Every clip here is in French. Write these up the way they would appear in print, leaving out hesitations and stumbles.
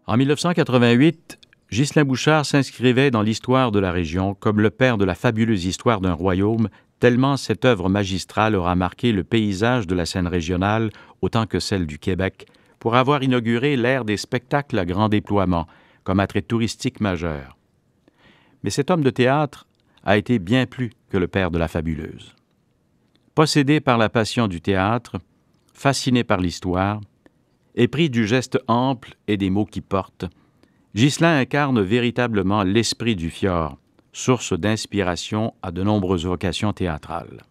En 1988, Ghislain Bouchard s'inscrivait dans l'histoire de la région comme le père de la fabuleuse histoire d'un royaume, tellement cette œuvre magistrale aura marqué le paysage de la scène régionale autant que celle du Québec, pour avoir inauguré l'ère des spectacles à grand déploiement, comme attrait touristique majeur. Mais cet homme de théâtre a été bien plus que le père de la fabuleuse. Possédé par la passion du théâtre, fasciné par l'histoire, épris du geste ample et des mots qui portent, Ghislain incarne véritablement l'esprit du fjord, source d'inspiration à de nombreuses vocations théâtrales.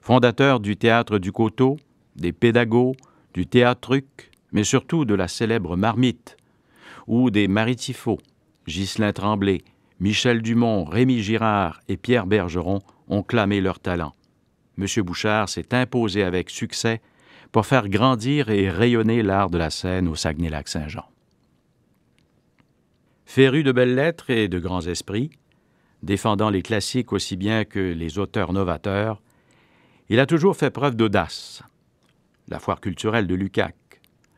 Fondateur du Théâtre du Coteau, des Pédagogues, du Théâtruc, mais surtout de la célèbre Marmite, ou des Maritifaux, Ghislain Tremblay, Michel Dumont, Rémy Girard et Pierre Bergeron ont clamé leur talent. M. Bouchard s'est imposé avec succès pour faire grandir et rayonner l'art de la scène au Saguenay-Lac-Saint-Jean. Féru de belles lettres et de grands esprits, défendant les classiques aussi bien que les auteurs novateurs, il a toujours fait preuve d'audace. La foire culturelle de Lucac,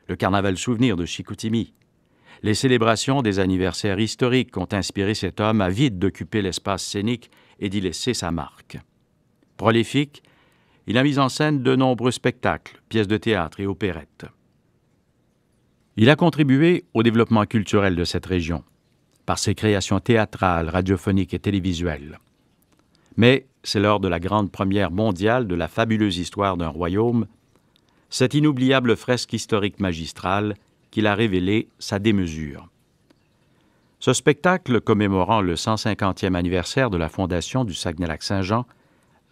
le carnaval souvenir de Chicoutimi, les célébrations des anniversaires historiques ont inspiré cet homme avide d'occuper l'espace scénique et d'y laisser sa marque. Prolifique, il a mis en scène de nombreux spectacles, pièces de théâtre et opérettes. Il a contribué au développement culturel de cette région, par ses créations théâtrales, radiophoniques et télévisuelles. Mais c'est lors de la grande première mondiale de la fabuleuse histoire d'un royaume, cette inoubliable fresque historique magistrale, qu'il a révélé sa démesure. Ce spectacle commémorant le 150e anniversaire de la fondation du Saguenay-Lac-Saint-Jean,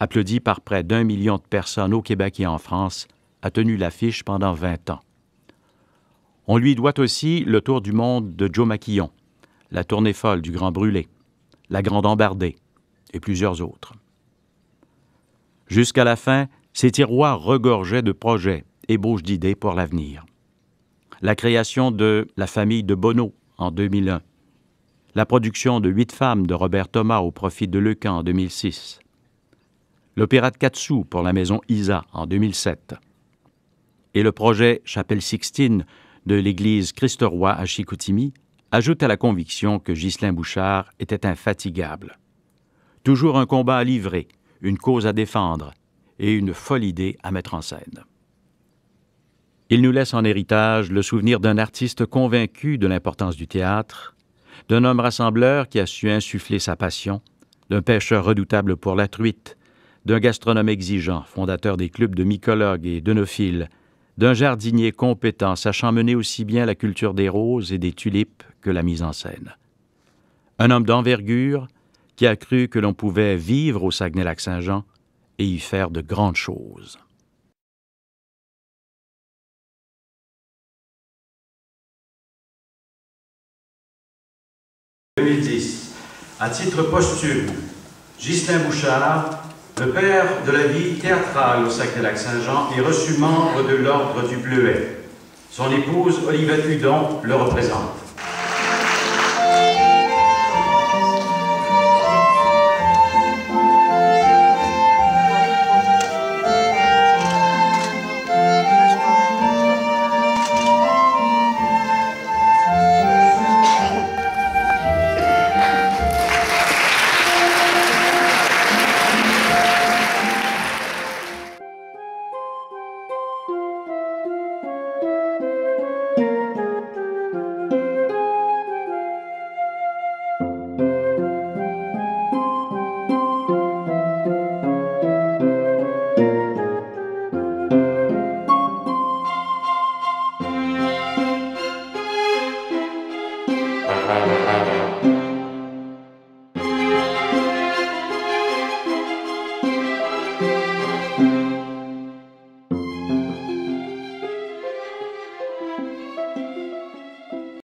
applaudi par près d'1 million de personnes au Québec et en France, a tenu l'affiche pendant 20 ans. On lui doit aussi le tour du monde de Joe Maquillon, la tournée folle du Grand Brûlé, la Grande Embardée et plusieurs autres. Jusqu'à la fin, ces tiroirs regorgeaient de projets, ébauches d'idées pour l'avenir. La création de La famille de Bonneau en 2001, la production de 8 femmes de Robert Thomas au profit de Leucan en 2006, l'opéra de Katsu pour la maison Isa en 2007, et le projet Chapelle Sixtine de l'église Christ-Roi à Chicoutimi ajoute à la conviction que Ghislain Bouchard était infatigable. Toujours un combat à livrer, une cause à défendre et une folle idée à mettre en scène. Il nous laisse en héritage le souvenir d'un artiste convaincu de l'importance du théâtre, d'un homme rassembleur qui a su insuffler sa passion, d'un pêcheur redoutable pour la truite, d'un gastronome exigeant, fondateur des clubs de mycologues et d'œnophiles, d'un jardinier compétent sachant mener aussi bien la culture des roses et des tulipes que la mise en scène. Un homme d'envergure qui a cru que l'on pouvait vivre au Saguenay-Lac-Saint-Jean et y faire de grandes choses. En 2010, à titre posthume, Ghislain Bouchard, le père de la vie théâtrale au Saguenay-Lac-Saint-Jean, est reçu membre de l'Ordre du Bleuet. Son épouse, Olivette Hudon, le représente.